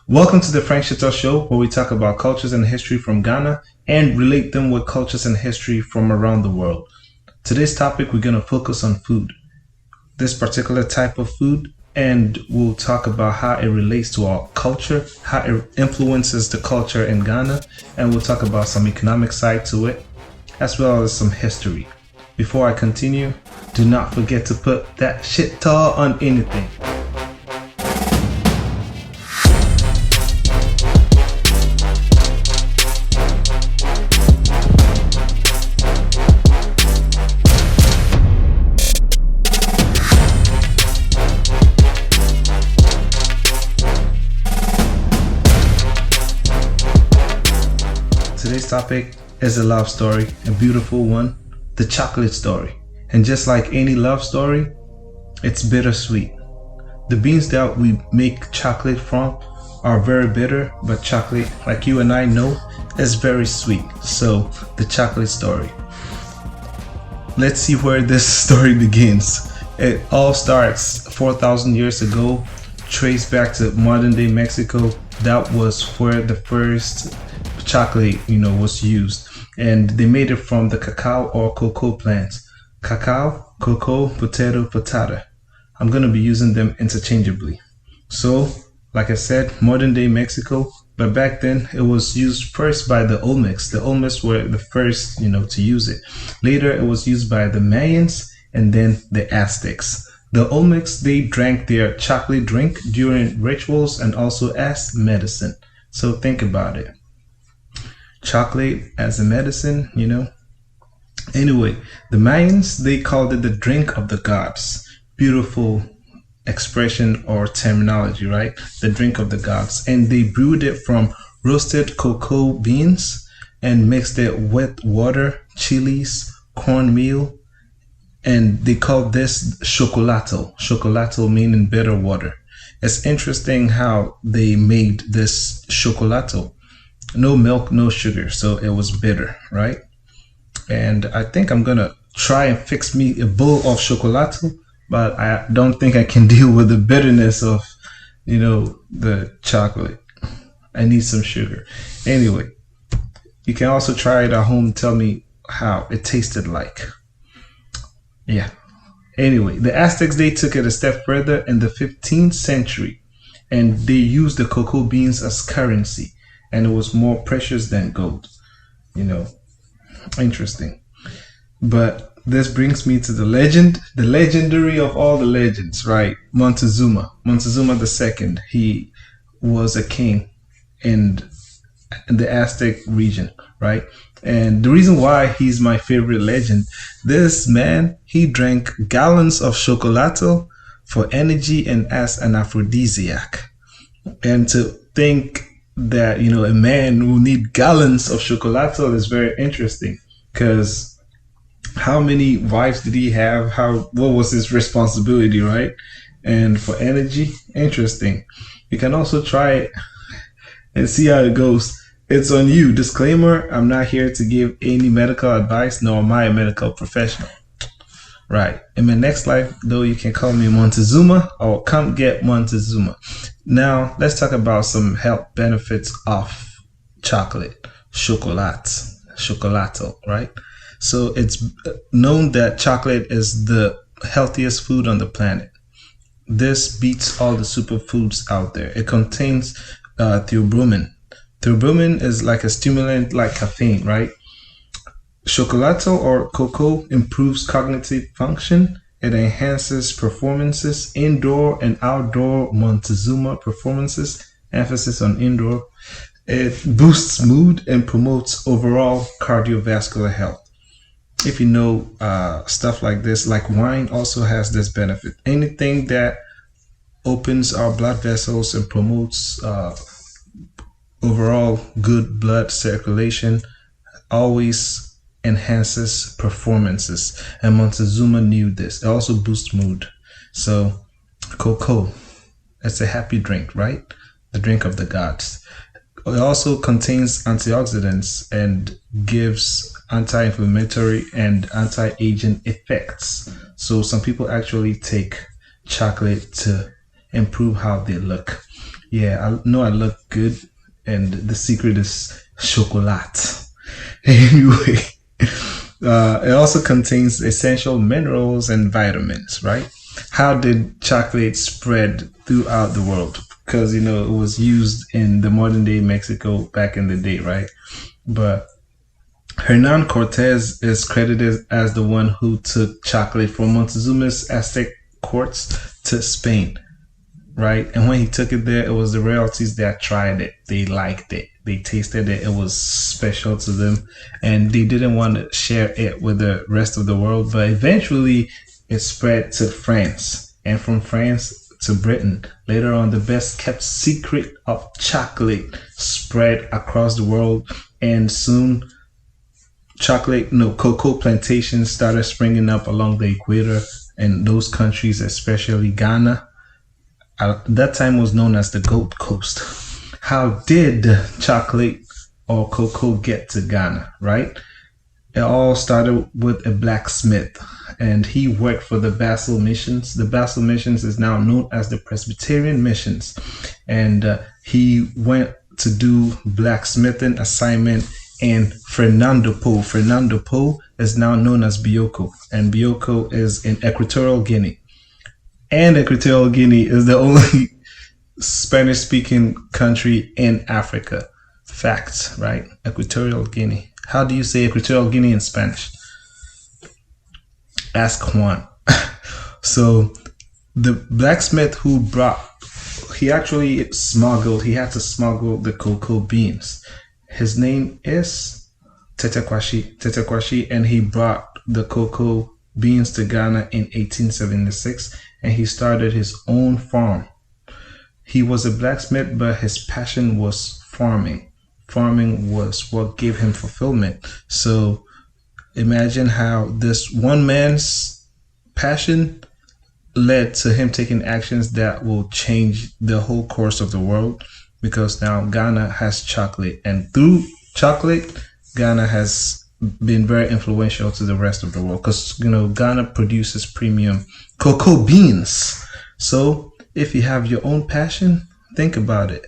Welcome to the Frank Chateau Show, where we talk about cultures and history from Ghana and relate them with cultures and history from around the world. Today's topic, we're going to focus on food, this particular type of food, and we'll talk about how it relates to our culture, how it influences the culture in Ghana, and we'll talk about some economic side to it, as well as some history. Before I continue, do not forget to put that shit tall on anything. Today's topic is a love story, a beautiful one, the chocolate story. And just like any love story, it's bittersweet. The beans that we make chocolate from are very bitter, but chocolate, like you and I know, is very sweet. So, the chocolate story. Let's see where this story begins. It all starts 4,000 years ago, traced back to modern day Mexico. That was where the first chocolate, was used, and they made it from the cacao or cocoa plants. Cacao, cocoa, potato, patata. I'm going to be using them interchangeably. So, like I said, modern day Mexico, but back then it was used first by the Olmecs. The Olmecs were the first, to use it. Later it was used by the Mayans and then the Aztecs. The Olmecs, they drank their chocolate drink during rituals and also as medicine. So think about it. Chocolate as a medicine, Anyway, the Mayans, they called it the drink of the gods. Beautiful expression or terminology, right? The drink of the gods. And they brewed it from roasted cocoa beans and mixed it with water, chilies, cornmeal, and they called this chocolato. Chocolato meaning bitter water. It's interesting how they made this chocolato. No milk, no sugar, so it was bitter, right? And I think I'm gonna try and fix me a bowl of chocolato, but I don't think I can deal with the bitterness of, the chocolate. I need some sugar. Anyway, you can also try it at home and tell me how it tasted like. Yeah. Anyway, the Aztecs, they took it a step further in the 15th century, and they used the cocoa beans as currency. And it was more precious than gold. Interesting. But this brings me to the legend, the legendary of all the legends, right? Montezuma II. He was a king in the Aztec region, right? And the reason why he's my favorite legend, this man, he drank gallons of chocolato for energy and as an aphrodisiac. And to think that a man will need gallons of chocolato is very interesting, because how many wives did he have? What was his responsibility, right? And for energy, interesting. You can also try it and see how it goes. It's on you. Disclaimer, I'm not here to give any medical advice, nor am I a medical professional. Right. In my next life, though, you can call me Montezuma or come get Montezuma. Now, let's talk about some health benefits of chocolate, chocolato, right? So it's known that chocolate is the healthiest food on the planet. This beats all the superfoods out there. It contains theobromine. Theobromine is like a stimulant like caffeine, right? Chocolato or cocoa improves cognitive function. It enhances performances, indoor and outdoor Montezuma performances, emphasis on indoor. It boosts mood and promotes overall cardiovascular health. If you know stuff like this, like wine also has this benefit. Anything that opens our blood vessels and promotes overall good blood circulation always enhances performances, and Montezuma knew this. It also boosts mood. So cocoa, it's a happy drink, right? The drink of the gods. It also contains antioxidants and gives anti-inflammatory and anti-aging effects. So some people actually take chocolate to improve how they look. Yeah, I know I look good, and the secret is chocolate. Anyway, it also contains essential minerals and vitamins, right? How did chocolate spread throughout the world? Because, it was used in the modern day Mexico back in the day, right? But Hernan Cortez is credited as the one who took chocolate from Montezuma's Aztec courts to Spain, right? And when he took it there, it was the royalties that tried it. They liked it. They tasted it. It was special to them. And they didn't want to share it with the rest of the world. But eventually, it spread to France. And from France to Britain. Later on, the best kept secret of chocolate spread across the world. And soon, cocoa plantations started springing up along the equator in those countries, especially Ghana. At that time was known as the Gold Coast. How did chocolate or cocoa get to Ghana, right? It all started with a blacksmith, and he worked for the Basel Missions. The Basel Missions is now known as the Presbyterian Missions, and he went to do blacksmithing assignment in Fernando Po. Fernando Po is now known as Bioko, and Bioko is in Equatorial Guinea. And Equatorial Guinea is the only Spanish speaking country in Africa. Facts, right? Equatorial Guinea. How do you say Equatorial Guinea in Spanish? Ask Juan. So the blacksmith he actually he had to smuggle the cocoa beans. His name is Tetekwashi, and he brought the cocoa beans to Ghana in 1876, and he started his own farm. He was a blacksmith, but his passion was farming. Farming was what gave him fulfillment. So imagine how this one man's passion led to him taking actions that will change the whole course of the world, because now Ghana has chocolate, and through chocolate, Ghana has been very influential to the rest of the world, because Ghana produces premium cocoa beans. So if you have your own passion, think about it.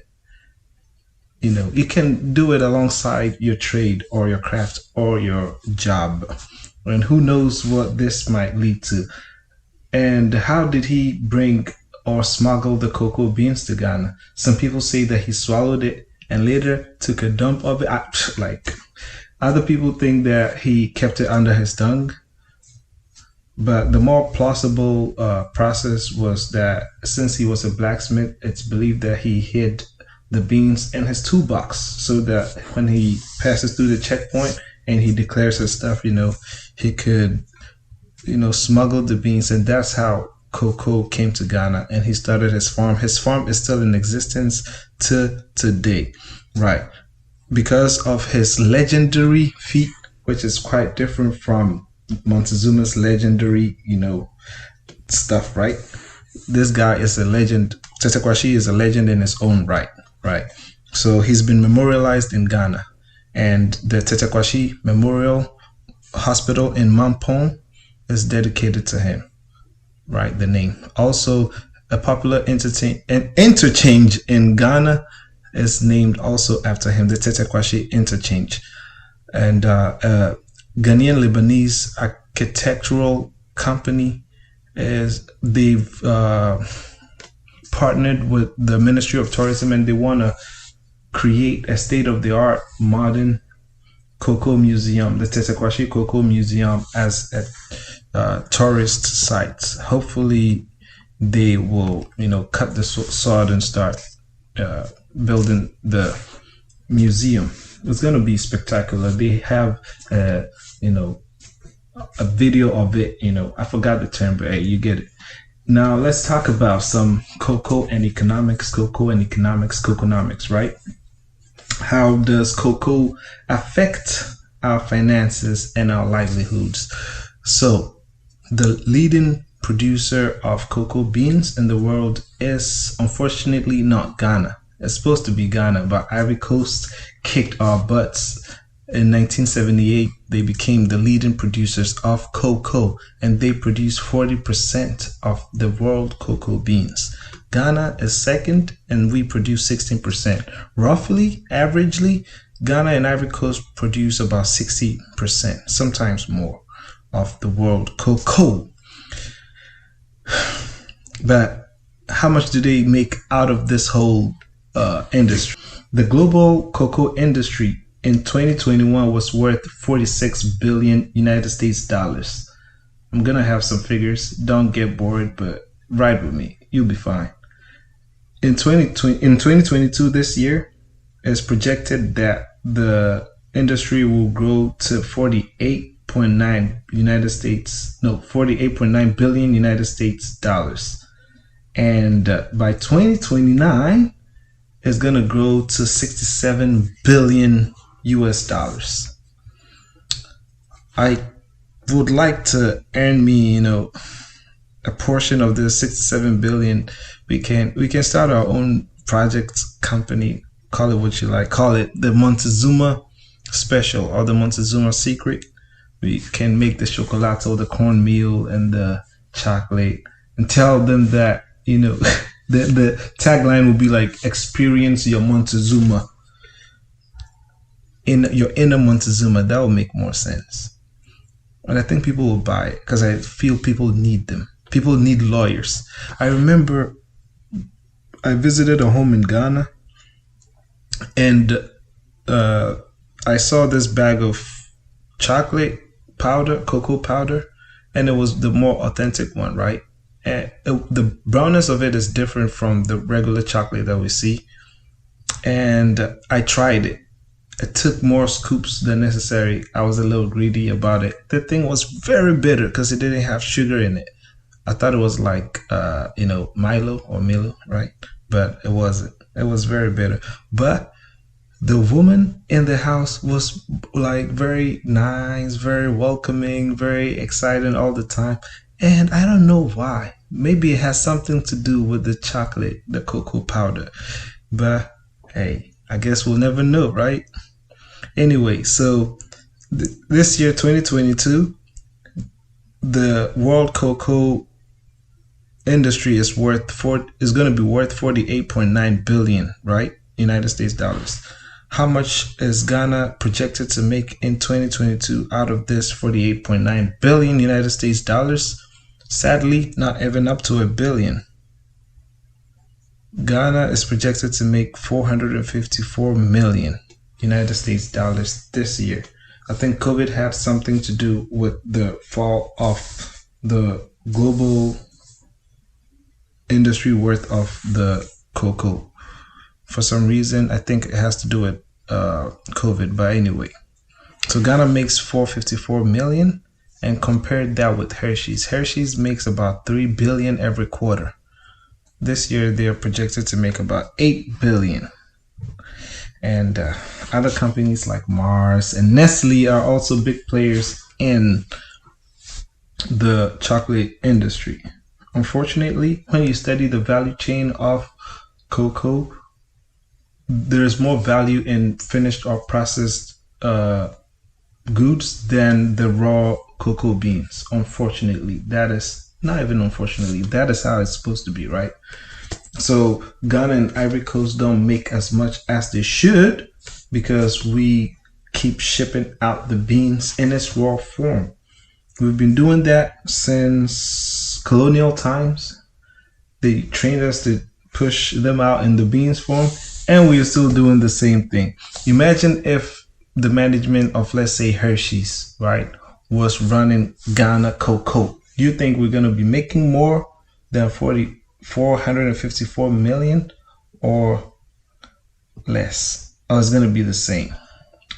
You can do it alongside your trade or your craft or your job, and who knows what this might lead to. And how did he bring or smuggle the cocoa beans to Ghana? Some people say that he swallowed it and later took a dump of it. Other people think that he kept it under his tongue. But the more plausible process was that since he was a blacksmith, it's believed that he hid the beans in his toolbox so that when he passes through the checkpoint and he declares his stuff, he could, smuggle the beans. And that's how cocoa came to Ghana, and he started his farm. His farm is still in existence to today, right? Because of his legendary feat, which is quite different from Montezuma's legendary, stuff, right? This guy is a legend. Tetekwashi is a legend in his own right? So he's been memorialized in Ghana, and the Tetekwashi Memorial Hospital in Mampong is dedicated to him, right? The name. Also, a popular interchange in Ghana is named also after him, the Tetekwashi Interchange. And Ghanaian Lebanese architectural company they've partnered with the Ministry of Tourism, and they want to create a state-of-the-art modern cocoa museum, the Tetekwashi Cocoa Museum, as a tourist site. Hopefully they will cut the sod and start building the museum. It's going to be spectacular. They have a video of it. I forgot the term, but hey, you get it. Now let's talk about some cocoa and economics, coconomics, right? How does cocoa affect our finances and our livelihoods? So the leading producer of cocoa beans in the world is unfortunately not Ghana. It's supposed to be Ghana, but Ivory Coast kicked our butts In 1978, they became the leading producers of cocoa, and they produce 40% of the world cocoa beans. Ghana is second, and we produce 16%. Roughly, averagely, Ghana and Ivory Coast produce about 60%, sometimes more, of the world cocoa. But how much do they make out of this whole industry? The global cocoa industry in 2021 was worth 46 billion United States dollars. I'm gonna have some figures. Don't get bored, but ride with me. You'll be fine. In 2022, this year, it's projected that the industry will grow to 48.9 billion United States dollars. And by 2029, it's going to grow to 67 billion US dollars. I would like to earn me, a portion of the 67 billion. We can start our own project company, call it what you like, call it the Montezuma Special or the Montezuma Secret. We can make the chocolate or the cornmeal and the chocolate and tell them that, the tagline will be like, experience your Montezuma in your inner Montezuma. That will make more sense. And I think people will buy it because I feel people need them. People need lawyers. I remember I visited a home in Ghana, and I saw this bag of chocolate powder, cocoa powder, and it was the more authentic one, right? And the brownness of it is different from the regular chocolate that we see. And I tried it. It took more scoops than necessary. I was a little greedy about it. The thing was very bitter because it didn't have sugar in it. I thought it was like, Milo, right? But it wasn't. It was very bitter. But the woman in the house was like very nice, very welcoming, very excited all the time. And I don't know why. Maybe it has something to do with the chocolate, the cocoa powder. But hey, I guess we'll never know, right? Anyway, so this year, 2022, the world cocoa industry is going to be worth 48.9 billion, right? United States dollars. How much is Ghana projected to make in 2022 out of this 48.9 billion United States dollars? Sadly, not even up to a billion. Ghana is projected to make 454 million United States dollars this year. I think COVID had something to do with the fall of the global industry worth of the cocoa. For some reason, I think it has to do with COVID. But anyway, so Ghana makes 454 million, and compared that with Hershey's. Hershey's makes about 3 billion every quarter. This year, they are projected to make about 8 billion. And other companies like Mars and Nestle are also big players in the chocolate industry. Unfortunately, when you study the value chain of cocoa, there's more value in finished or processed goods than the raw cocoa beans. Unfortunately, that is not even unfortunately, that is how it's supposed to be, right? So Ghana and Ivory Coast don't make as much as they should because we keep shipping out the beans in its raw form. We've been doing that since colonial times. They trained us to push them out in the beans form, and we are still doing the same thing. Imagine if the management of, let's say, Hershey's, right, was running Ghana cocoa. Do you think we're going to be making more than 454 million or less? Or it's going to be the same?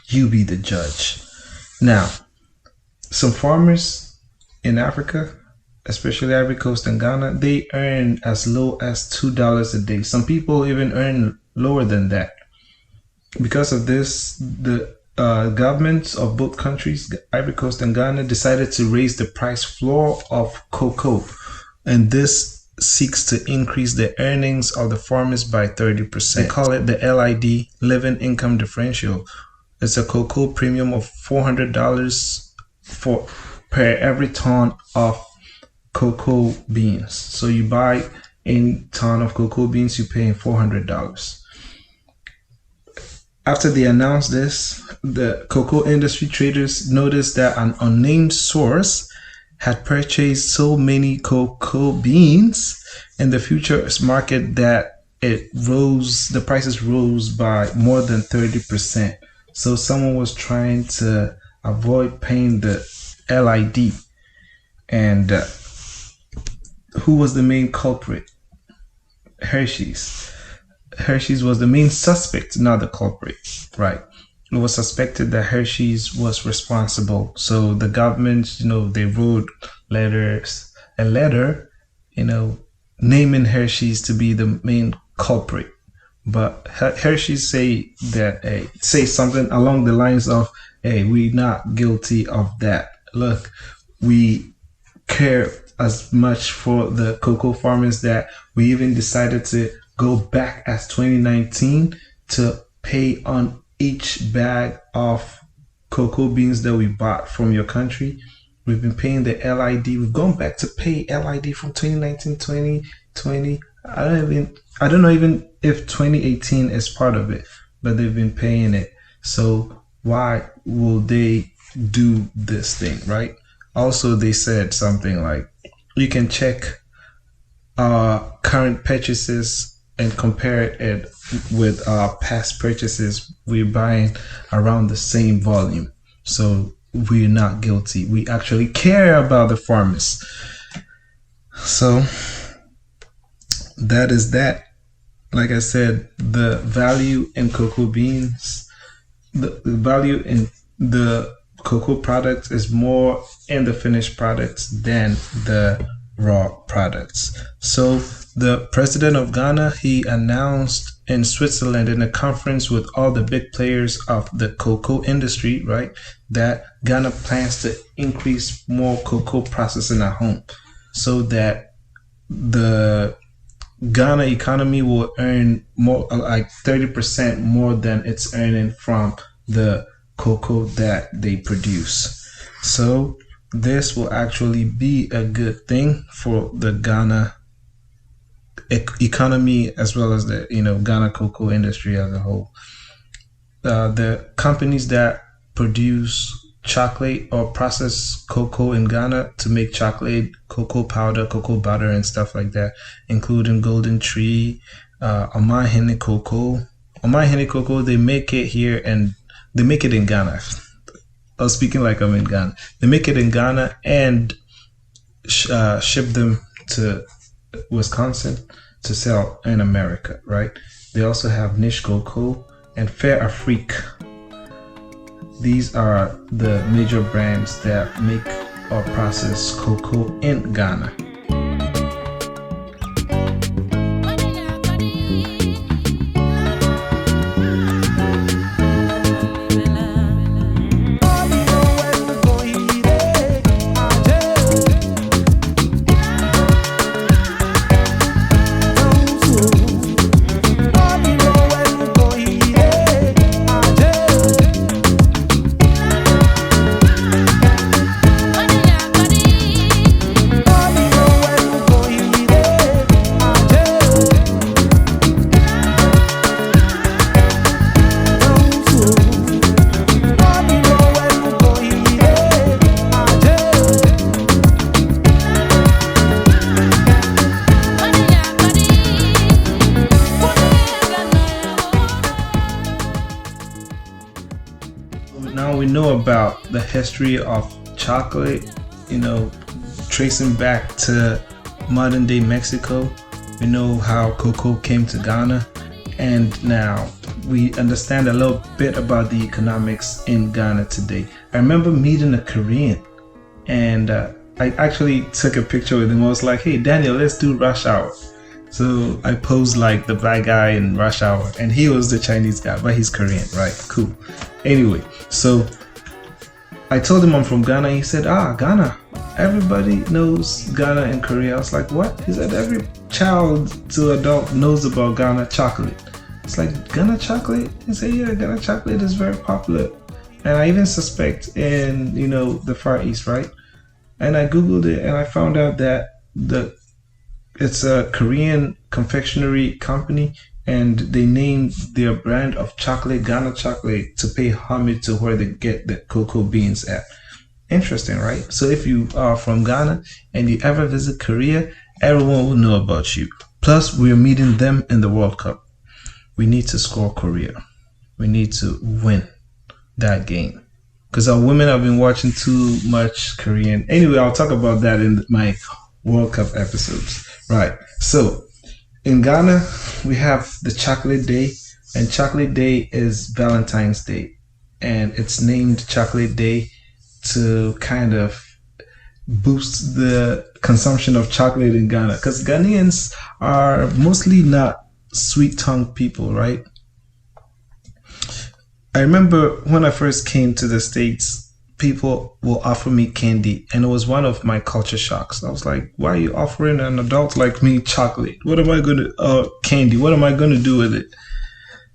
You be the judge. Now, some farmers in Africa, especially Ivory Coast and Ghana, they earn as low as $2 a day. Some people even earn lower than that. Because of this, the governments of both countries, Ivory Coast and Ghana, decided to raise the price floor of cocoa. And this seeks to increase the earnings of the farmers by 30%. They call it the LID, Living Income Differential. It's a cocoa premium of $400 for per every ton of cocoa beans. So you buy a ton of cocoa beans, you're paying $400. After they announced this, the cocoa industry traders noticed that an unnamed source had purchased so many cocoa beans in the futures market that the prices rose by more than 30%. So someone was trying to avoid paying the LID. And who was the main culprit? Hershey's. Hershey's was the main suspect, not the culprit, right? It was suspected that Hershey's was responsible. So the government, they wrote a letter, naming Hershey's to be the main culprit. But Hershey's say something along the lines of, hey, we're not guilty of that. Look, we care as much for the cocoa farmers that we even decided to go back as 2019 to pay on each bag of cocoa beans that we bought from your country. We've been paying the LID. We've gone back to pay LID from 2019, 2020. I don't know even if 2018 is part of it, but they've been paying it. So why will they do this thing, right? Also, they said something like, you can check current purchases and compare it with our past purchases. We're buying around the same volume. So we're not guilty. We actually care about the farmers. So that is that. Like I said, the value in cocoa beans, the value in the cocoa products is more in the finished products than the raw products. So the president of Ghana, he announced in Switzerland in a conference with all the big players of the cocoa industry, right, that Ghana plans to increase more cocoa processing at home so that the Ghana economy will earn more, like 30% more than it's earning from the cocoa that they produce. So this will actually be a good thing for the Ghana economy as well as the Ghana cocoa industry as a whole. The companies that produce chocolate or process cocoa in Ghana to make chocolate, cocoa powder, cocoa butter, and stuff like that, including Golden Tree, Oman Hene Cocoa. Oman Hene Cocoa, they make it here and they make it in Ghana. I was speaking like I'm in Ghana. They make it in Ghana and ship them to Wisconsin to sell in America, right? They also have Niche Cocoa and Fair Afrique. These are the major brands that make or process cocoa in Ghana. Now we know about the history of chocolate, tracing back to modern day Mexico. We know how cocoa came to Ghana, and now we understand a little bit about the economics in Ghana today. I remember meeting a Korean, and I actually took a picture with him. I was like, hey Daniel, let's do Rush Hour. So I posed like the black guy in Rush Hour, and he was the Chinese guy, but he's Korean, right? Cool. Anyway, so I told him I'm from Ghana. He said, Ghana. Everybody knows Ghana and Korea. I was like, what? He said, every child to adult knows about Ghana chocolate. It's like Ghana chocolate. And say, yeah, Ghana chocolate is very popular. And I even suspect in, the Far East, right? And I Googled it and I found out that it's a Korean confectionery company, and they named their brand of chocolate Ghana chocolate to pay homage to where they get the cocoa beans at. Interesting, right? So if you are from Ghana and you ever visit Korea, everyone will know about you. Plus, we're meeting them in the World Cup. We need to score Korea. We need to win that game. Because our women have been watching too much Korean. Anyway, I'll talk about that in my World Cup episodes. Right. So in Ghana, we have the Chocolate Day, and Chocolate Day is Valentine's Day. And it's named Chocolate Day to kind of boost the consumption of chocolate in Ghana. Because Ghanaians are mostly not sweet-tongued people, right? I remember when I first came to the States, people will offer me candy, and it was one of my culture shocks. I was like, why are you offering an adult like me chocolate? What am I going to, candy? What am I going to do with it?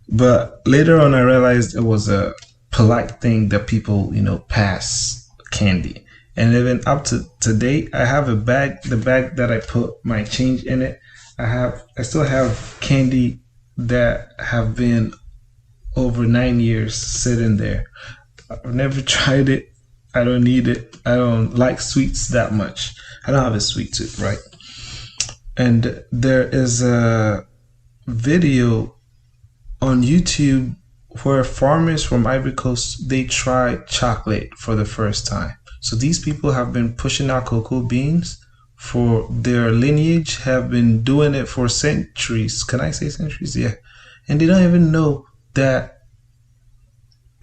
But later on, I realized it was a polite thing that people, pass candy. And even up to today, I have the bag that I put my change in it. I still have candy that have been over 9 years sitting there. I've never tried it. I don't need it. I don't like sweets that much. I don't have a sweet tooth, right? And there is a video on YouTube where farmers from Ivory Coast, they try chocolate for the first time. So these people have been pushing out cocoa beans for their lineage, have been doing it for centuries. Can I say centuries? Yeah. And they don't even know that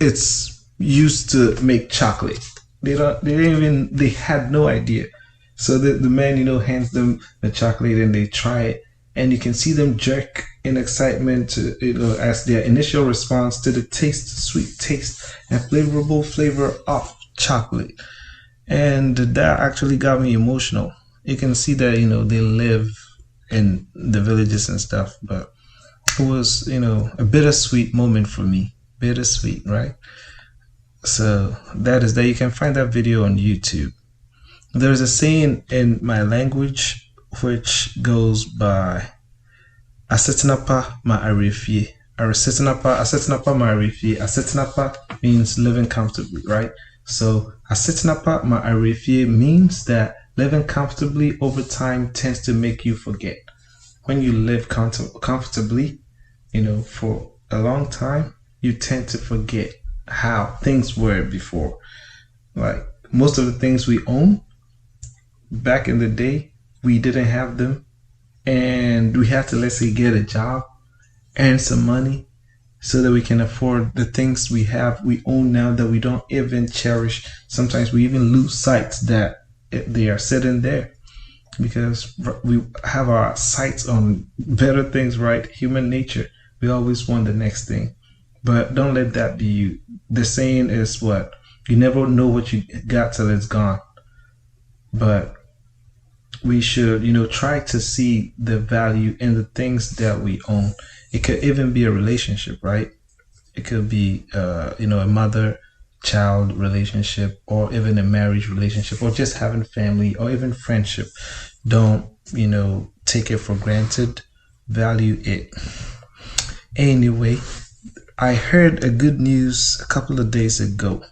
it's used to make chocolate. They had no idea. So the man, hands them the chocolate and they try it. And you can see them jerk in excitement to, as their initial response to the sweet taste and flavorable flavor of chocolate. And that actually got me emotional. You can see that, they live in the villages and stuff, but it was, a bittersweet moment for me. Bittersweet, right? So that is that. You can find that video on YouTube. There's a saying in my language which goes by Asetinapa ma arifie. Asetinapa ma arifie. Asetinapa means living comfortably, right? So Asetinapa ma arifie means that living comfortably over time tends to make you forget. When you live comfortably, for a long time, you tend to forget how things were before. Like most of the things we own back in the day, we didn't have them, and we had to, let's say, get a job, earn some money so that we can afford the things we own now that we don't even cherish. Sometimes we even lose sight that they are sitting there because we have our sights on better things, right? Human nature. We always want the next thing. But don't let that be you. The saying is what? You never know what you got till it's gone. But we should, try to see the value in the things that we own. It could even be a relationship, right? It could be, a mother-child relationship, or even a marriage relationship, or just having family, or even friendship. Don't, take it for granted. Value it. Anyway, I heard a good news a couple of days ago.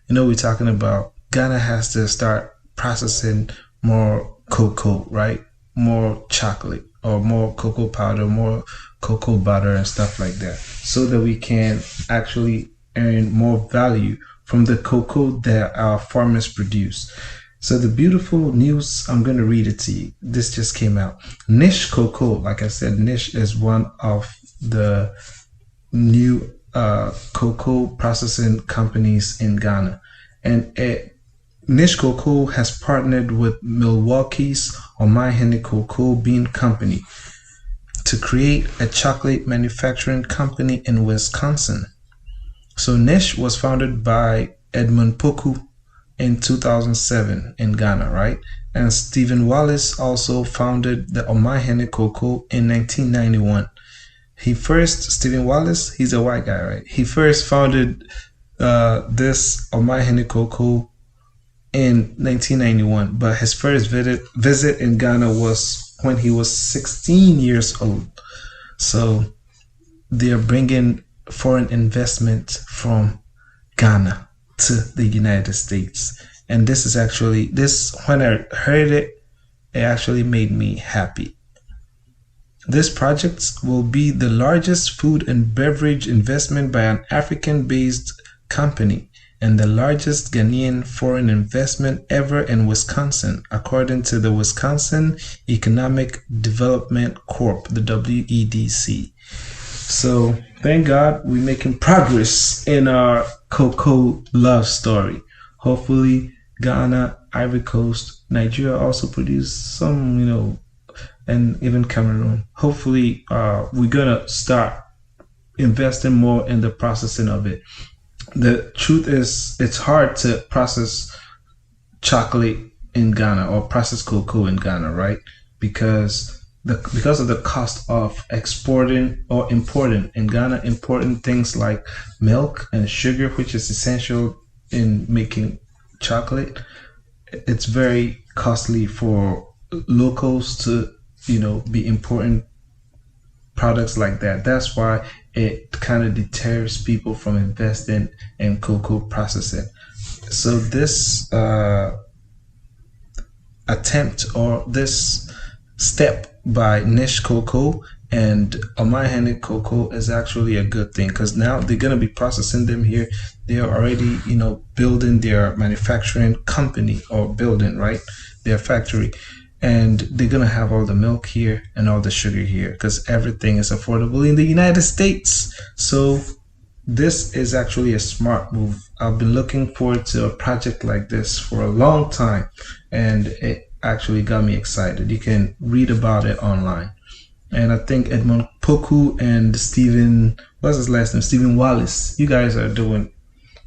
We're talking about Ghana has to start processing more cocoa, right? More chocolate, or more cocoa powder, more cocoa butter and stuff like that, so that we can actually earn more value from the cocoa that our farmers produce. So the beautiful news, I'm going to read it to you. This just came out. Niche Cocoa, like I said, Niche is one of the new cocoa processing companies in Ghana, and Niche Cocoa has partnered with Milwaukee's Omahene Cocoa Bean Company to create a chocolate manufacturing company in Wisconsin. So Niche was founded by Edmund Poku in 2007 in Ghana, right? And Stephen Wallace also founded the Omahene Cocoa in 1991. Stephen Wallace, he's a white guy, right? He first founded this Omahene Cocoa in 1991, but his first visit in Ghana was when he was 16 years old. So they're bringing foreign investment from Ghana to the United States. And this is actually, when I heard it, it actually made me happy. This project will be the largest food and beverage investment by an African-based company and the largest Ghanaian foreign investment ever in Wisconsin, according to the Wisconsin Economic Development Corp, the WEDC. So thank God we're making progress in our cocoa love story. Hopefully Ghana, Ivory Coast, Nigeria also produce some, and even Cameroon. Hopefully we're gonna start investing more in the processing of it. The truth is, it's hard to process chocolate in Ghana or process cocoa in Ghana, right? Because of the cost of exporting or importing in Ghana, importing things like milk and sugar, which is essential in making chocolate. It's very costly for locals to, be importing products like that. That's why it kind of deters people from investing in cocoa processing. So this attempt or this step by Niche Cocoa and Omahene Cocoa is actually a good thing, because now they're going to be processing them here. They're already, building their manufacturing company or building, right? Their factory. And they're going to have all the milk here and all the sugar here because everything is affordable in the United States. So this is actually a smart move. I've been looking forward to a project like this for a long time, and it actually got me excited. You can read about it online. And I think Edmond Poku and Stephen Wallace, you guys are doing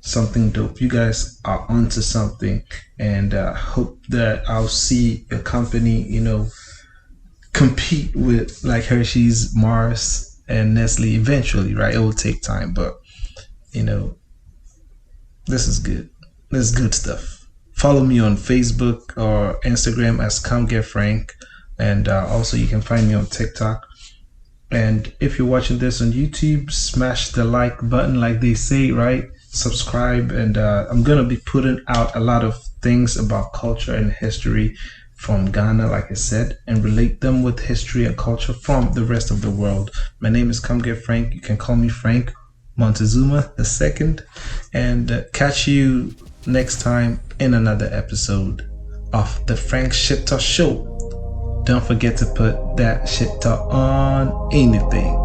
something dope. You guys are onto something, and hope that I'll see a company, compete with like Hershey's, Mars, and Nestle eventually, right? It will take time, but this is good. This is good stuff. Follow me on Facebook or Instagram as Come Get Frank, and also you can find me on TikTok. And if you're watching this on YouTube, smash the like button, like they say, right? Subscribe, and I'm gonna be putting out a lot of things about culture and history from Ghana, like I said, and relate them with history and culture from the rest of the world. My name is Come Get Frank. You can call me Frank Montezuma II, and catch you next time in another episode of the Frank Shit Talk Show. Don't forget to put that shit talk on anything.